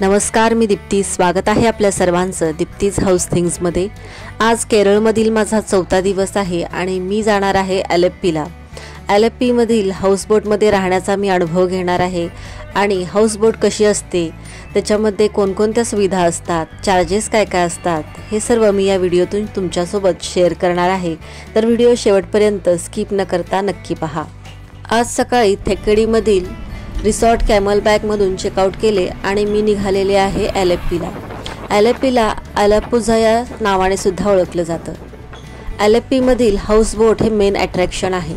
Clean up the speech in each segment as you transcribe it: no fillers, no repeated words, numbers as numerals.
नमस्कार, मी दीप्ती. स्वागत आहे आपल्या सर्वांचं दीप्तीज हाऊस थिंग्समध्ये. आज केरळमधील माझा 4था दिवस आहे आणि मी जाणार आहे अलेप्पीला. अलेप्पीमधील हाऊसबोटमध्ये राहण्याचा मी अनुभव घेणार आहे आणि हाऊसबोट कशी असते, त्याच्यामध्ये कोणकोणत्या सुविधा असतात, चार्जेस काय काय असतात, हे सर्व मी या व्हिडिओतून तुमच्यासोबत शेअर करणार आहे. तर व्हिडिओ शेवटपर्यंत स्किप न करता नक्की पहा. आज सकाळी थेक्केडीमधील रिसॉर्ट कॅमलबॅकमधून चेकआउट केले आणि मी निघालेले आहे अलेप्पीला. अलेप्पीला अलाप्पूझा या नावाने सुद्धा ओळखलं जातं. अलेप्पीमधील हाऊसबोट हे मेन अट्रॅक्शन आहे.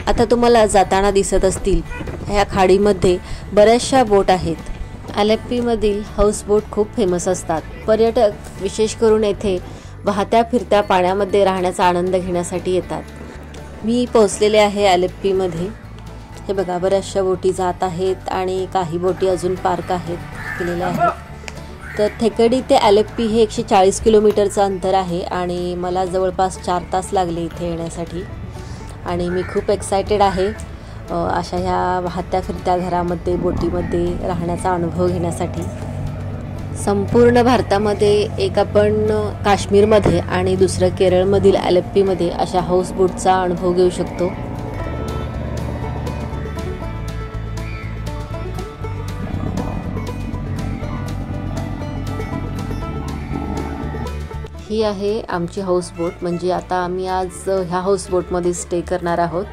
आता तुम्हाला जाताना दिसत असतील, ह्या खाडीमध्ये बऱ्याचशा बोट आहेत. अलेप्पीमधील हाऊसबोट खूप फेमस असतात. पर्यटक विशेष करून येथे वाहत्या फिरत्या पाण्यामध्ये राहण्याचा आनंद घेण्यासाठी येतात. मी पोहोचलेले आहे अलेप्पीमध्ये. हे बघा, बऱ्याचशा बोटी जात आहेत आणि काही बोटी अजून पार्क केलेल्या आहेत. तर थेक्केडी ते अलेप्पी हे 140 किलोमीटरचं अंतर आहे आणि मला जवळपास 4 तास लागले इथे येण्यासाठी. आणि मी खूप एक्सायटेड आहे अशा ह्या वाहत्या फिरत्या घरामध्ये, बोटीमध्ये राहण्याचा अनुभव घेण्यासाठी. संपूर्ण भारतामध्ये एक आपण काश्मीरमध्ये आणि दुसरं केरळमधील अलेप्पीमध्ये अशा हाऊसबोटचा अनुभव घेऊ शकतो. ही आहे आमची हाऊसबोट. म्हणजे आता आम्ही आज ह्या हाऊसबोटमध्ये स्टे करणार आहोत.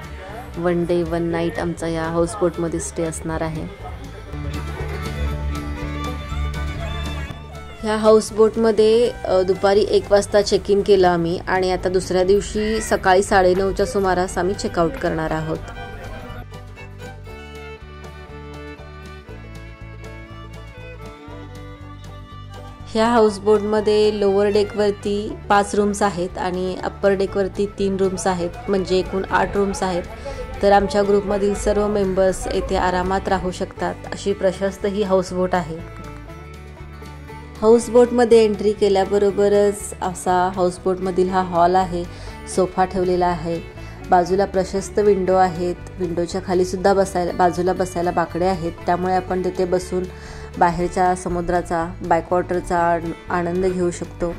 1 डे 1 नाईट आमचा या हाऊसबोटमध्ये स्टे असणार आहे. ह्या हाऊसबोटमध्ये दुपारी 1 वाजता चेक इन केलं आम्ही आणि आता दुसऱ्या दिवशी सकाळी 9:30च्या सुमारास आम्ही चेकआउट करणार आहोत. ह्या हाऊसबोटमध्ये लोअर डेकवरती 5 रूम्स आहेत आणि अप्पर डेकवरती 3 रूम्स आहेत. म्हणजे एकूण 8 रूम्स आहेत. तर आमच्या ग्रुपमधील सर्व मेंबर्स येथे आरामात राहू शकतात, अशी प्रशस्त ही हाऊसबोट आहे. हाऊसबोटमध्ये एंट्री केल्याबरोबरच असा हाऊसबोटमधील हा हॉल आहे. सोफा ठेवलेला आहे. बाजूला प्रशस्त विंडो आहेत. विंडोच्या खालीसुद्धा बाजूला बसायला बाकडे आहेत. त्यामुळे आपण तिथे बसून बाहेरच्या समुद्राचा, बॅकवॉटरचा आनंद घेऊ शकतो.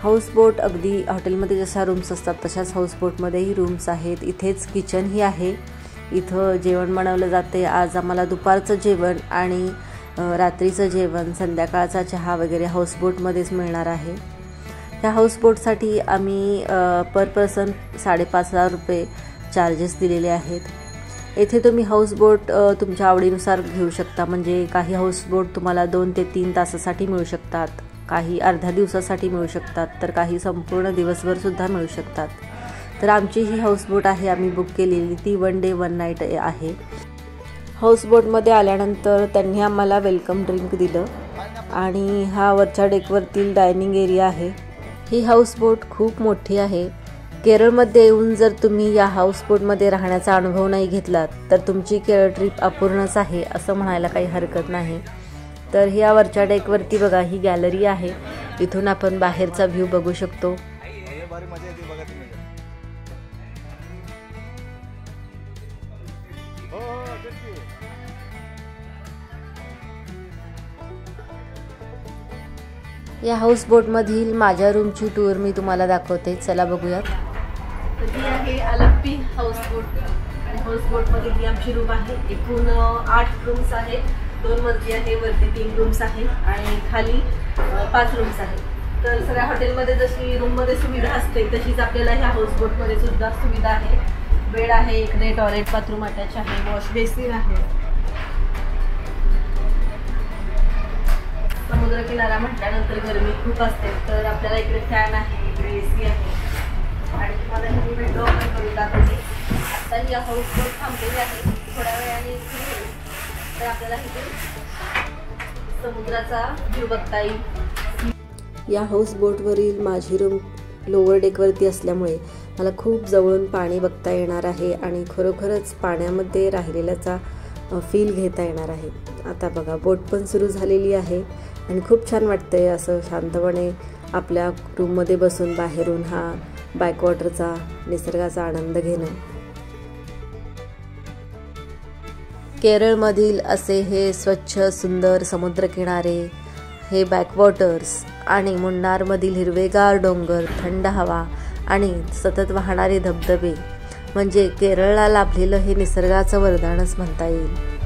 हाऊसबोट अगदी हॉटेलमध्ये जशा रूम्स असतात तशाच हाऊसबोटमध्येही रूम्स आहेत. इथेच किचनही आहे. इथं जेवण बनवलं जाते. आज आम्हाला दुपारचं जेवण आणि रात्रीचं जेवण, संध्याकाळचा चहा वगैरे हाऊसबोटमध्येच मिळणार आहे. ह्या हाऊसबोटसाठी आम्ही पर पर्सन 5,500 रुपये चार्जेस दिलेले आहेत. येथे तुम्ही हाऊसबोट तुमच्या आवडीनुसार घेऊ शकता. म्हणजे काही हाऊसबोट तुम्हाला 2 ते 3 तासासाठी मिळू शकतात, काही अर्ध्या दिवसासाठी मिळू शकतात, तर काही संपूर्ण दिवसभरसुद्धा मिळू शकतात. तर आमची ही हाऊसबोट आहे, आम्ही बुक केलेली, ती 1 डे 1 नाईट आहे. हाऊसबोटमध्ये आल्यानंतर त्यांनी आम्हाला वेलकम ड्रिंक दिलं आणि हा वरच्या डेकवरतील डायनिंग एरिया आहे. ही हाऊसबोट खूप मोठी आहे. केरळमध्ये येऊन जर तुम्ही या हाऊसबोटमध्ये राहण्याचा अनुभव नाही घेतलात तर तुमची केरळ ट्रिप अपूर्णच आहे असं म्हणायला काही हरकत नाही. तर ह्या वरच्या डेकवरती बघा, ही गॅलरी आहे. इथून आपण बाहेरचा व्ह्यू बघू शकतो. या हाऊसबोटमधील माझ्या रूमची टूर मी तुम्हाला दाखवते. चला बघूयात. ही आहे अलेप्पी हाऊसबोट आणि हाऊसबोटमध्ये ही आमची रूम आहे. एकूण 8 रूम्स आहेत. 2 मजली आहे, वरती 3 रूम्स आहेत आणि खाली 5 रूम्स आहेत. तर सगळ्या हॉटेलमध्ये जशी रूममध्ये सुविधा असते तशीच आपल्याला ह्या हाऊसबोटमध्ये सुद्धा सुविधा आहे. बेड आहे, इकडे टॉयलेट बाथरूम अटॅच आहे, वॉश बेसिन आहे. समुद्र किनारा म्हटल्यानंतर गरमी खूप असते, तर आपल्याला इकडे फॅन आहे, इकडे AC आहे. आणि तुम्हाला ही विंडो ओपन करून दाखवते. आता ही हाऊसबोट थांबलेली आहे. थोड्या वेळाने तर आपल्याला इथे समुद्राचा व्ह्यू बघता येईल. या हाऊसबोटवरील माझी रूम लोअर डेकवरती असल्यामुळे मला खूप जवळून पाणी बघता येणार आहे आणि खरोखरच पाण्यामध्ये राहिलेल्याचा फील घेता येणार आहे. आता बघा, बोट पण सुरू झालेली आहे आणि खूप छान वाटतंय असं शांतपणे आपल्या रूममध्ये बसून बाहेरून हा बॅकवॉटरचा, निसर्गाचा आनंद घेणं. केरळमधील असे हे स्वच्छ सुंदर समुद्रकिनारे, हे बॅकवॉटर्स आणि मुन्नारमधील हिरवेगार डोंगर, थंड हवा आणि सतत वाहणारे धबधबे म्हणजे केरळला लाभलेलं हे निसर्गाचं वरदानच म्हणता येईल.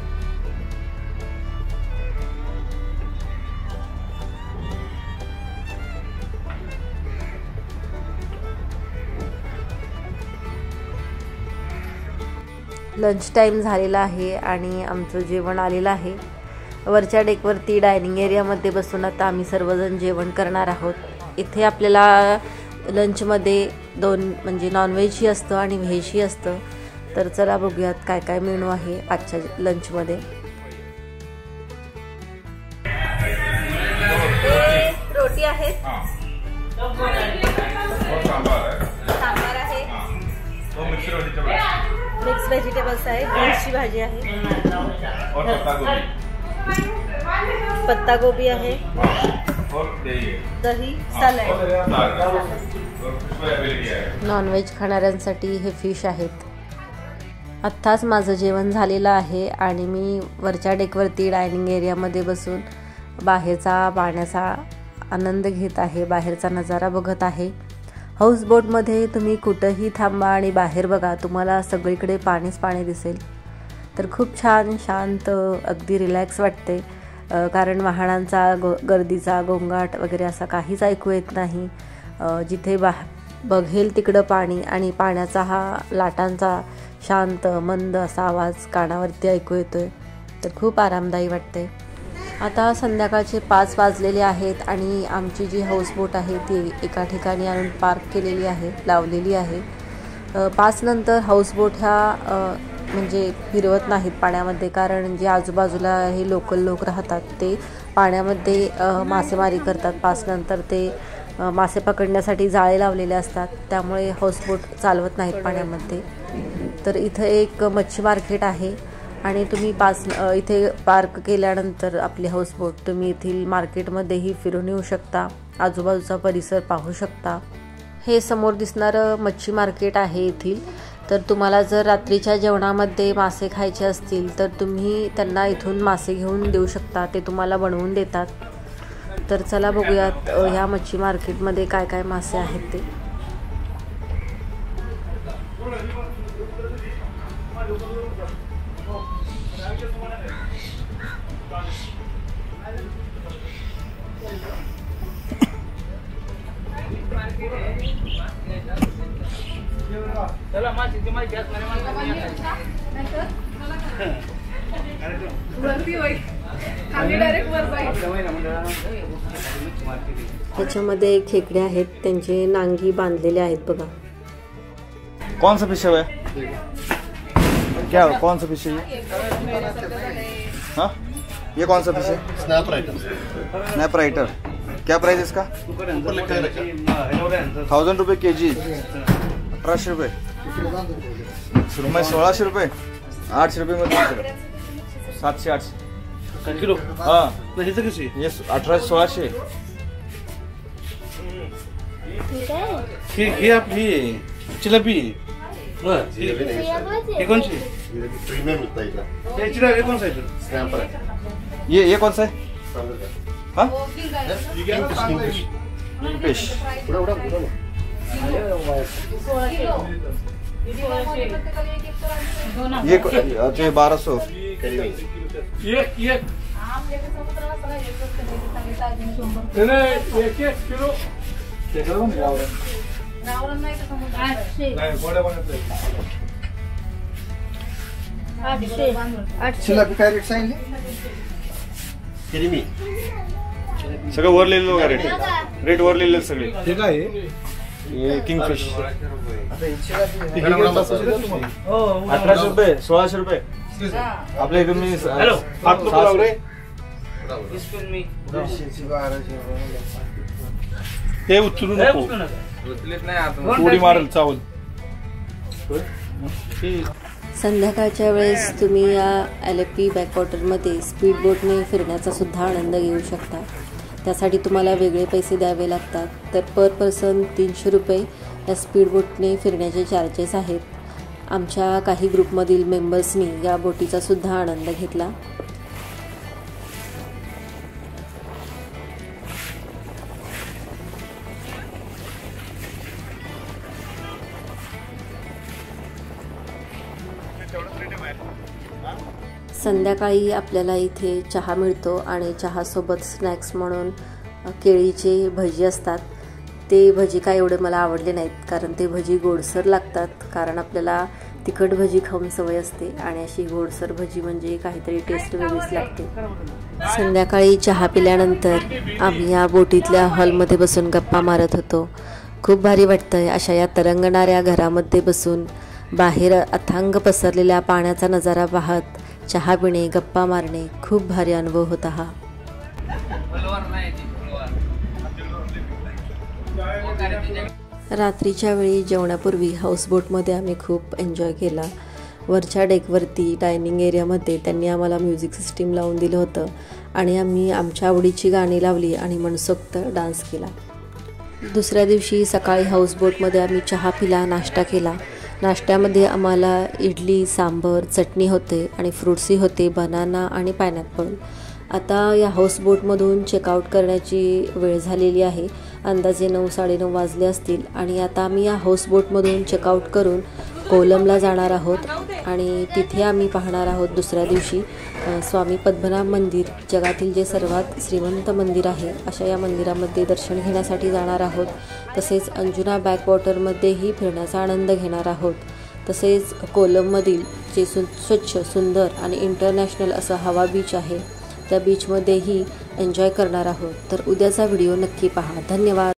लंच टाईम झालेला आहे आणि आमचं जेवण आलेलं आहे. वरच्या डेकवरती डायनिंग एरियामध्ये बसून आता आम्ही सर्वजण जेवण करणार आहोत. इथे आपल्याला लंचमध्ये दोन म्हणजे नॉनव्हेजही असतं आणि व्हेजही असतं. तर चला बघूयात काय काय मेनू आहे आजच्या लंचमध्ये. रोटी आहे, सांबार आहे, मिक्स व्हेजिटेबल्स आहे, बीन्सची भाजी आहे, पत्ता गोबी आहे, दही, सॅलड. नॉनव्हेज खाणाऱ्यांसाठी हे फिश आहेत. आत्ताच माझं जेवण झालेलं आहे आणि मी वरच्या डेकवरती डायनिंग एरियामध्ये बसून बाहेरचा पाण्याचा आनंद घेत आहे, बाहेरचा नजारा बघत आहे. हाऊसबोटमध्ये तुम्ही कुठंही थांबा आणि बाहेर बघा, तुम्हाला सगळीकडे पाणीच पाणी दिसेल. तर खूप छान शांत अगदी रिलॅक्स वाटते, कारण वाहनांचा गर्दीचा गोंगाट वगैरे असा काहीच ऐकू येत नाही. जिथे बघेल तिकडं पाणी आणि पाण्याचा हा लाटांचा शांत मंद असा आवाज कानावरती ऐकू येतोय. तर खूप आरामदायी वाटते. आता संध्याकाळचे 5 वाजलेले आहेत आणि आमची जी हाऊसबोट आहे ती एका ठिकाणी आणून पार्क केलेली आहे, लावलेली आहे. 5 नंतर हाऊसबोट ह्या म्हणजे फिरवत नाहीत पाण्यामध्ये, कारण जे आजूबाजूला हे लोकल लोक राहतात ते पाण्यामध्ये मासेमारी करतात. 5 नंतर ते मासे पकडण्यासाठी जाळे लावलेले असतात, त्यामुळे हाऊसबोट चालवत नाहीत पाण्यामध्ये. तर इथं एक मच्छी मार्केट आहे आणि तुम्ही इथे पार्क केल्यानंतर आपली हाऊसबोट तुम्ही येथील मार्केटमध्येही फिरून येऊ शकता, आजूबाजूचा परिसर पाहू शकता. हे समोर दिसणारं मच्छी मार्केट आहे येथील. तर तुम्हाला जर रात्रीच्या जेवणामध्ये मासे खायचे असतील तर तुम्ही त्यांना इथून मासे घेऊन देऊ शकता, ते तुम्हाला बनवून देतात. तर चला बघूयात ह्या मच्छी मार्केटमध्ये काय काय मासे आहेत ते. त्याच्यामध्ये खेकडे आहेत, त्यांचे नांगी बांधलेले आहेत बघा. कौन सा फिश है? क्या कौन सा फिश है? हाँ, ये कौन सा फिश है? स्नैपराइटर. क्या प्राइस है इसका? 1000 रुपये kg, 1800 रुपये. सुरमई 1600 रुपये, 800 रुपये मध्ये 700-800 किलो. हाँ, ये 1800-1600. हे आपली चिलापी. ये कौन सी प्रीमियम मिलता है? ये कौन सा है? ये कौन सा है? हाँ, फिश. ये 1200. चिलापी काय रेट सांगितले? सगळं वर लिहिलेलं बघा, रेट वर लिहिलेलं सगळे. हे काय? ये किंगफिश 1800 रुपये, 1600 रुपये. आपल्या इथून मी ते उचलू नको, उडी मारल चावल. संध्याकाळच्या वेळेस तुम्ही या एलेप्पी बॅकवॉटरमध्ये स्पीड बोटने फिरण्याचा सुद्धा आनंद घेऊ शकता. त्यासाठी तुम्हाला वेगळे पैसे द्यावे लागतात. तर पर पर्सन 300 रुपये या स्पीड बोटने फिरण्याचे चार्जेस आहेत. आमच्या काही ग्रुपमधील मेंबर्सनी या बोटीचा सुद्धा आनंद घेतला. संध्याकाळी आपल्याला इथे चहा मिळतो आणि चहासोबत स्नॅक्स म्हणून केळीचे भजी असतात. ते भजी काय एवढे मला आवडले नाहीत, कारण ते भजी गोडसर लागतात. कारण आपल्याला तिखट भजी खाऊन सवय असते आणि अशी गोडसर भजी म्हणजे काहीतरी टेस्ट वेगळीच लागते. संध्याकाळी चहा पिल्यानंतर आम्ही या बोटीतल्या हॉलमध्ये बसून गप्पा मारत होतो. खूप भारी वाटतंय अशा या तरंगणाऱ्या घरामध्ये बसून बाहेर अथांग पसरलेल्या पाण्याचा नजारा पाहत चहा पिणे, गप्पा मारणे. खूप भारी अनुभव होता हा. रात्रीच्या वेळी जेवणापूर्वी हाऊसबोटमध्ये आम्ही खूप एन्जॉय केला. वरच्या डेकवरती डायनिंग एरियामध्ये त्यांनी आम्हाला म्युझिक सिस्टीम लावून दिलं होतं आणि आम्ही आमच्या आवडीची गाणी लावली आणि मनसोक्त डान्स केला. दुसऱ्या दिवशी सकाळी हाऊसबोटमध्ये आम्ही चहा पिला, नाश्ता केला. नाश्त्यामध्ये आम्हाला इडली, सांबर, चटणी होते आणि फ्रुट्सही होते, बनाना आणि पायनॅपल. आता या हाऊसबोटमधून चेकआउट करण्याची वेळ झालेली आहे. अंदाजे 9-9:30 वाजले असतील आणि आता आम्ही या हाऊसबोटमधून चेकआउट करून कोलमला जाणार आहोत आणि तिथे आम्ही पाहणार आहोत दुसऱ्या दिवशी स्वामी पद्मनाभ मंदिर, जगातील जे सर्वात श्रीमंत मंदिर आहे अशा या मंदिरामध्ये दर्शन घेण्यासाठी जाणार आहोत. तसेच अंजुना बॅकवॉटरमध्येही फिरण्याचा आनंद घेणार आहोत. तसेच कोलममधील जे स्वच्छ, सुंदर आणि इंटरनॅशनल असं हवा बीच आहे त्या बीचमध्येही एन्जॉय करणार आहोत. तर उद्याचा व्हिडिओ नक्की पहा. धन्यवाद.